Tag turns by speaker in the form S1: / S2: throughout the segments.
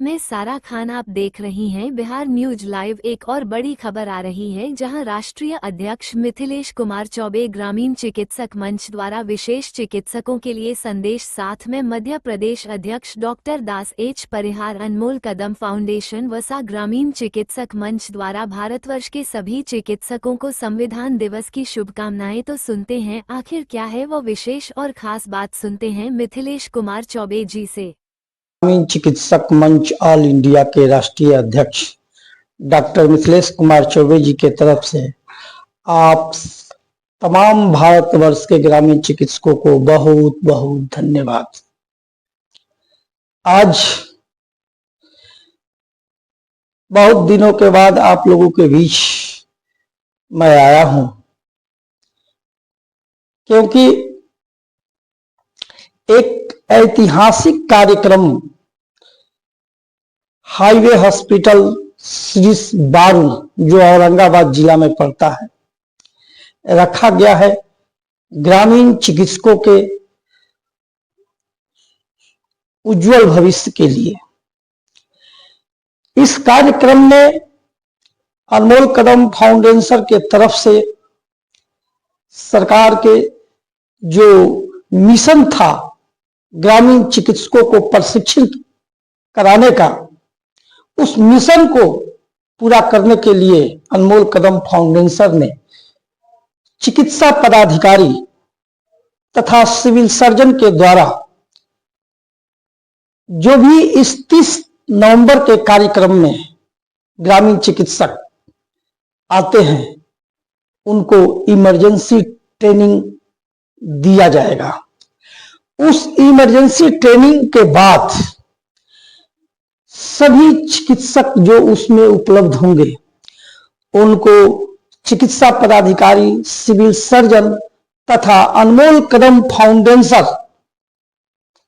S1: मैं सारा खान, आप देख रही हैं बिहार न्यूज लाइव। एक और बड़ी खबर आ रही है, जहां राष्ट्रीय अध्यक्ष मिथिलेश कुमार चौबे ग्रामीण चिकित्सक मंच द्वारा विशेष चिकित्सकों के लिए संदेश, साथ में मध्य प्रदेश अध्यक्ष डॉक्टर दास एच परिहार, अनमोल कदम फाउंडेशन वसा ग्रामीण चिकित्सक मंच द्वारा भारतवर्ष के सभी चिकित्सकों को संविधान दिवस की शुभकामनाएं। तो सुनते हैं आखिर क्या है वो विशेष और खास बात, सुनते हैं मिथिलेश कुमार चौबे जी से।
S2: ग्रामीण चिकित्सक मंच ऑल इंडिया के राष्ट्रीय अध्यक्ष डॉक्टर मिथिलेश कुमार चौबे जी के तरफ से आप तमाम भारतवर्ष के ग्रामीण चिकित्सकों को बहुत बहुत धन्यवाद। आज बहुत दिनों के बाद आप लोगों के बीच मैं आया हूं, क्योंकि एक ऐतिहासिक कार्यक्रम हाईवे हॉस्पिटल श्री बारू, जो औरंगाबाद जिला में पड़ता है, रखा गया है ग्रामीण चिकित्सकों के उज्जवल भविष्य के लिए। इस कार्यक्रम में अनमोल कदम फाउंडेशन के तरफ से सरकार के जो मिशन था ग्रामीण चिकित्सकों को प्रशिक्षित कराने का, उस मिशन को पूरा करने के लिए अनमोल कदम फाउंडेशन ने चिकित्सा पदाधिकारी तथा सिविल सर्जन के द्वारा जो भी इस 30 नवंबर के कार्यक्रम में ग्रामीण चिकित्सक आते हैं, उनको इमरजेंसी ट्रेनिंग दिया जाएगा। उस इमरजेंसी ट्रेनिंग के बाद सभी चिकित्सक जो उसमें उपलब्ध होंगे, उनको चिकित्सा पदाधिकारी, सिविल सर्जन तथा अनमोल कदम फाउंडेशन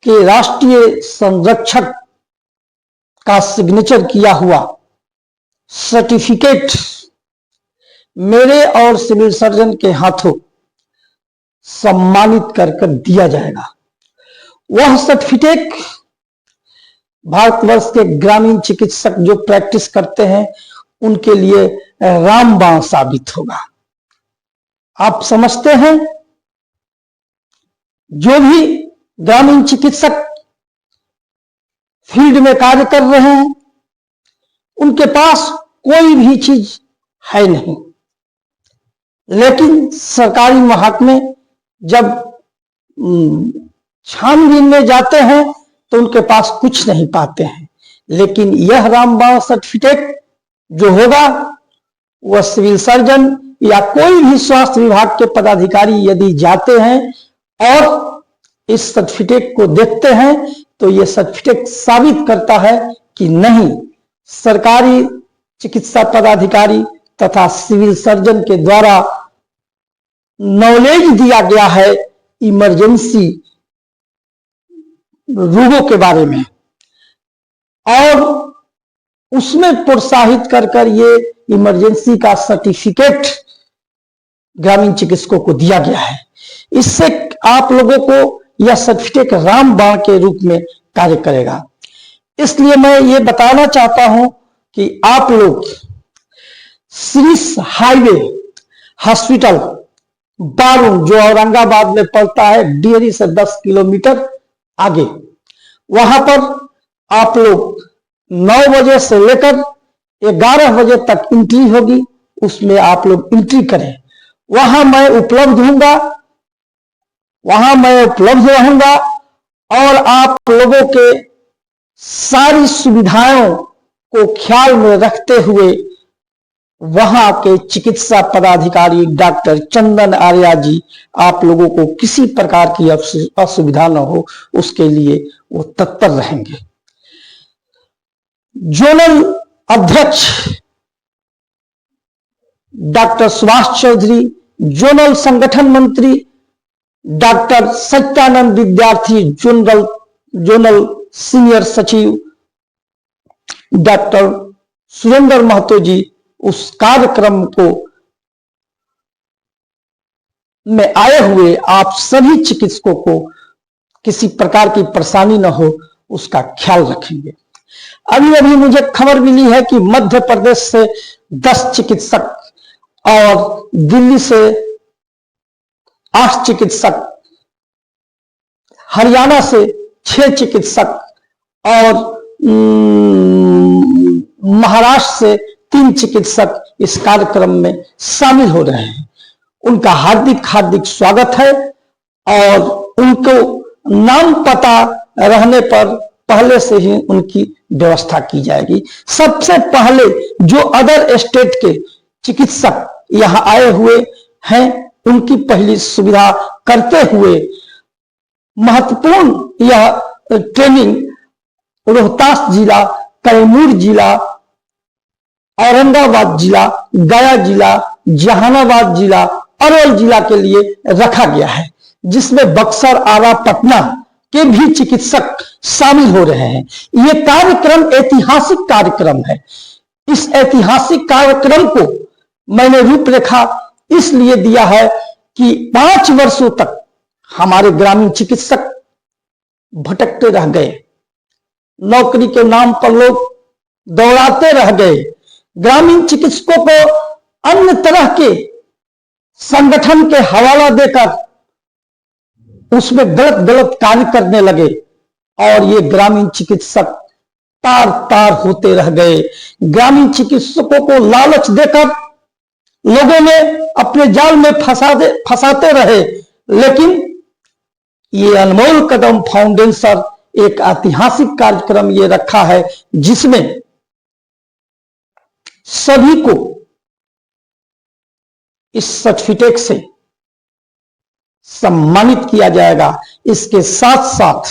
S2: के राष्ट्रीय संरक्षक का सिग्नेचर किया हुआ सर्टिफिकेट मेरे और सिविल सर्जन के हाथों सम्मानित कर दिया जाएगा। वह सर्टिफिकेट भारतवर्ष के ग्रामीण चिकित्सक जो प्रैक्टिस करते हैं उनके लिए रामबाण साबित होगा। आप समझते हैं, जो भी ग्रामीण चिकित्सक फील्ड में कार्य कर रहे हैं, उनके पास कोई भी चीज है नहीं, लेकिन सरकारी महकमे जब छानबीन में जाते हैं तो उनके पास कुछ नहीं पाते हैं। लेकिन यह रामबाण सर्टिफिकेट जो होगा, वह सिविल सर्जन या कोई भी स्वास्थ्य विभाग के पदाधिकारी यदि जाते हैं और इस सर्टिफिकेट को देखते हैं, तो यह सर्टिफिकेट साबित करता है कि नहीं, सरकारी चिकित्सा पदाधिकारी तथा सिविल सर्जन के द्वारा नॉलेज दिया गया है इमरजेंसी रोगों के बारे में, और उसमें प्रोत्साहित कर ये इमरजेंसी का सर्टिफिकेट ग्रामीण चिकित्सकों को दिया गया है। इससे आप लोगों को यह सर्टिफिकेट रामबाण के रूप में कार्य करेगा। इसलिए मैं ये बताना चाहता हूं कि आप लोग श्री हाईवे हॉस्पिटल बारू, जो औरंगाबाद में पड़ता है, डिहरी से 10 किलोमीटर आगे, वहां पर आप लोग 9 बजे से लेकर 11 बजे तक एंट्री होगी, उसमें आप लोग एंट्री करें। वहां मैं उपलब्ध रहूंगा और आप लोगों के सारी सुविधाओं को ख्याल में रखते हुए वहां के चिकित्सा पदाधिकारी डॉक्टर चंदन आर्या जी आप लोगों को किसी प्रकार की असुविधा न हो, उसके लिए वो तत्पर रहेंगे। जोनल अध्यक्ष डॉक्टर सुभाष चौधरी, जोनल संगठन मंत्री डॉक्टर सत्यानंद विद्यार्थी, जोनल सीनियर सचिव डॉक्टर सुरेंद्र महतो जी उस कार्यक्रम को में आए हुए आप सभी चिकित्सकों को किसी प्रकार की परेशानी न हो, उसका ख्याल रखेंगे। अभी अभी मुझे खबर मिली है कि मध्य प्रदेश से 10 चिकित्सक और दिल्ली से 8 चिकित्सक, हरियाणा से 6 चिकित्सक और महाराष्ट्र से 3 चिकित्सक इस कार्यक्रम में शामिल हो रहे हैं। उनका हार्दिक हार्दिक स्वागत है और उनको नाम पता रहने पर पहले से ही उनकी व्यवस्था की जाएगी। सबसे पहले जो अदर स्टेट के चिकित्सक यहां आए हुए हैं उनकी पहली सुविधा करते हुए महत्वपूर्ण यह ट्रेनिंग रोहतास जिला, कैमूर जिला, औरंगाबाद जिला, गया जिला, जहानाबाद जिला, अरवल जिला के लिए रखा गया है, जिसमें बक्सर, आरा, पटना के भी चिकित्सक शामिल हो रहे हैं। यह कार्यक्रम ऐतिहासिक कार्यक्रम है। इस ऐतिहासिक कार्यक्रम को मैंने रूपरेखा इसलिए दिया है कि 5 वर्षों तक हमारे ग्रामीण चिकित्सक भटकते रह गए, नौकरी के नाम पर लोग दौड़ाते रह गए, ग्रामीण चिकित्सकों को अन्य तरह के संगठन के हवाला देकर उसमें गलत गलत कार्य करने लगे और ये ग्रामीण चिकित्सक तार तार होते रह गए। ग्रामीण चिकित्सकों को लालच देकर लोगों ने अपने जाल में फंसाते रहे, लेकिन ये अनमोल कदम फाउंडेशन एक ऐतिहासिक कार्यक्रम ये रखा है जिसमें सभी को इस सर्टिफिकेट से सम्मानित किया जाएगा। इसके साथ साथ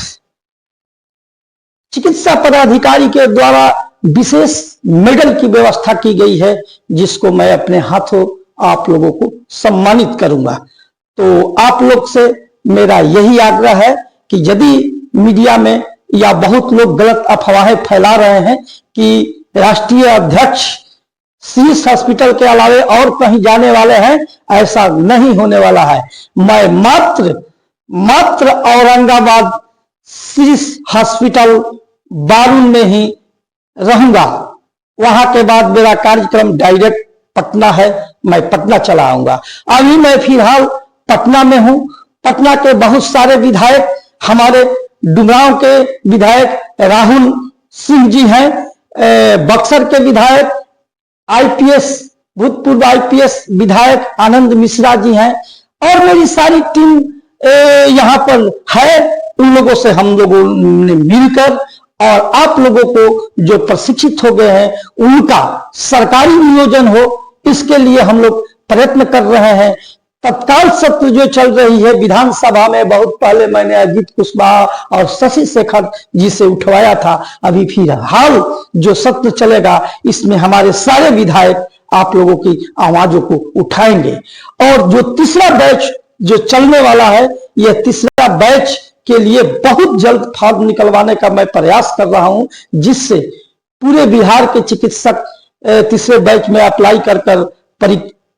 S2: चिकित्सा पदाधिकारी के द्वारा विशेष मेडल की व्यवस्था की गई है, जिसको मैं अपने हाथों आप लोगों को सम्मानित करूंगा। तो आप लोग से मेरा यही आग्रह है कि यदि मीडिया में या बहुत लोग गलत अफवाहें फैला रहे हैं कि राष्ट्रीय अध्यक्ष सीएस हॉस्पिटल के अलावे और कहीं जाने वाले हैं, ऐसा नहीं होने वाला है। मैं मात्र औरंगाबाद सीएस हॉस्पिटल बारून में ही रहूंगा। वहां के बाद मेरा कार्यक्रम डायरेक्ट पटना है, मैं पटना चला आऊंगा। अभी मैं फिलहाल पटना में हूं। पटना के बहुत सारे विधायक, हमारे डुमरांव के विधायक राहुल सिंह जी हैं, बक्सर के विधायक आईपीएस, भूतपूर्व आईपीएस विधायक आनंद मिश्रा जी हैं और मेरी सारी टीम यहां पर है। उन लोगों से हम लोगों ने मिलकर और आप लोगों को जो प्रशिक्षित हो गए हैं उनका सरकारी नियोजन हो, इसके लिए हम लोग प्रयत्न कर रहे हैं। तत्काल सत्र जो चल रही है विधानसभा में, बहुत पहले मैंने अजीत कुशवाहा और शशि शेखर जी से उठवाया था। अभी फिलहाल जो सत्र चलेगा इसमें हमारे सारे विधायक आप लोगों की आवाजों को उठाएंगे। और जो तीसरा बैच जो चलने वाला है, यह तीसरा बैच के लिए बहुत जल्द फॉर्म निकलवाने का मैं प्रयास कर रहा हूं, जिससे पूरे बिहार के चिकित्सक तीसरे बैच में अप्लाई कर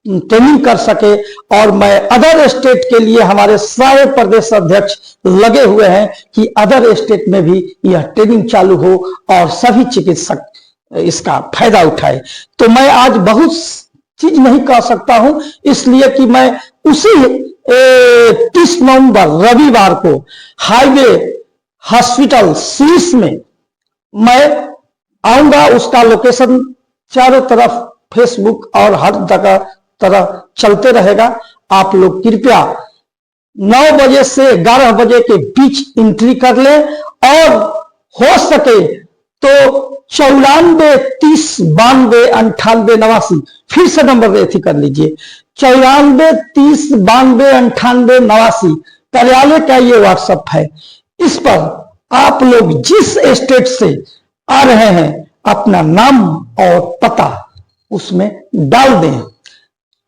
S2: ट्रेनिंग कर सके। और मैं अदर स्टेट के लिए हमारे सारे प्रदेश अध्यक्ष लगे हुए हैं कि अदर स्टेट में भी यह ट्रेनिंग चालू हो और सभी चिकित्सक इसका फायदा उठाए। तो मैं आज बहुत चीज नहीं कह सकता हूं, इसलिए कि मैं उसी 30 नवंबर रविवार को हाईवे हॉस्पिटल सीस में मैं आऊंगा। उसका लोकेशन चारों तरफ फेसबुक और हर तरह चलते रहेगा। आप लोग कृपया 9 बजे से 11 बजे के बीच एंट्री कर लें और हो सके तो 94 30 92 98 89, फिर से नंबर एथी कर लीजिए, 94 30 92 98 89 कार्यालय का ये व्हाट्सएप है। इस पर आप लोग जिस स्टेट से आ रहे हैं अपना नाम और पता उसमें डाल दें।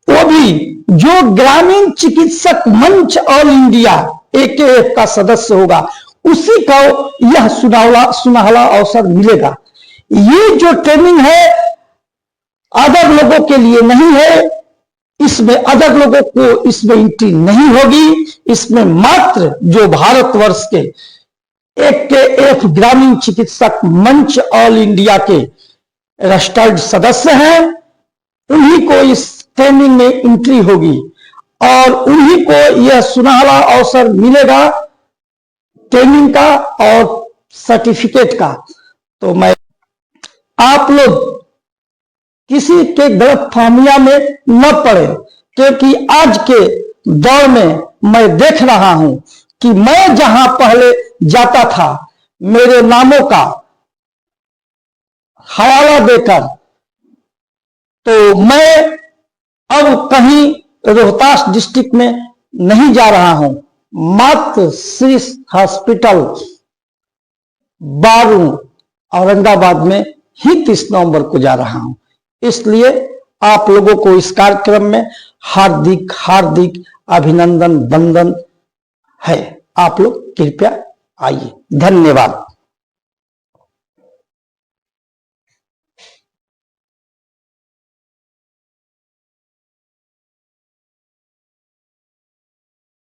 S2: वो भी जो ग्रामीण चिकित्सक मंच ऑल इंडिया AKF का सदस्य होगा उसी को यह सुनहला अवसर मिलेगा। ये जो ट्रेनिंग है अदर लोगों के लिए नहीं है, इसमें अदर लोगों को इसमें एंट्री नहीं होगी। इसमें मात्र जो भारतवर्ष के AKF ग्रामीण चिकित्सक मंच ऑल इंडिया के रजिस्टर्ड सदस्य हैं। उन्हीं को इस ट्रेनिंग में एंट्री होगी और उन्हीं को यह सुनहरा अवसर मिलेगा ट्रेनिंग का और सर्टिफिकेट का। तो मैं आप लोग किसी के गलतफहमियां में न पड़े, क्योंकि आज के दौर में मैं देख रहा हूं कि मैं जहां पहले जाता था मेरे नामों का हवाला देकर, तो मैं अब कहीं रोहतास डिस्ट्रिक्ट में नहीं जा रहा हूं, मात्र श्री हॉस्पिटल बारू औरंगाबाद में ही 30 नवंबर को जा रहा हूं। इसलिए आप लोगों को इस कार्यक्रम में हार्दिक हार्दिक अभिनंदन वंदन है। आप लोग कृपया आइए। धन्यवाद।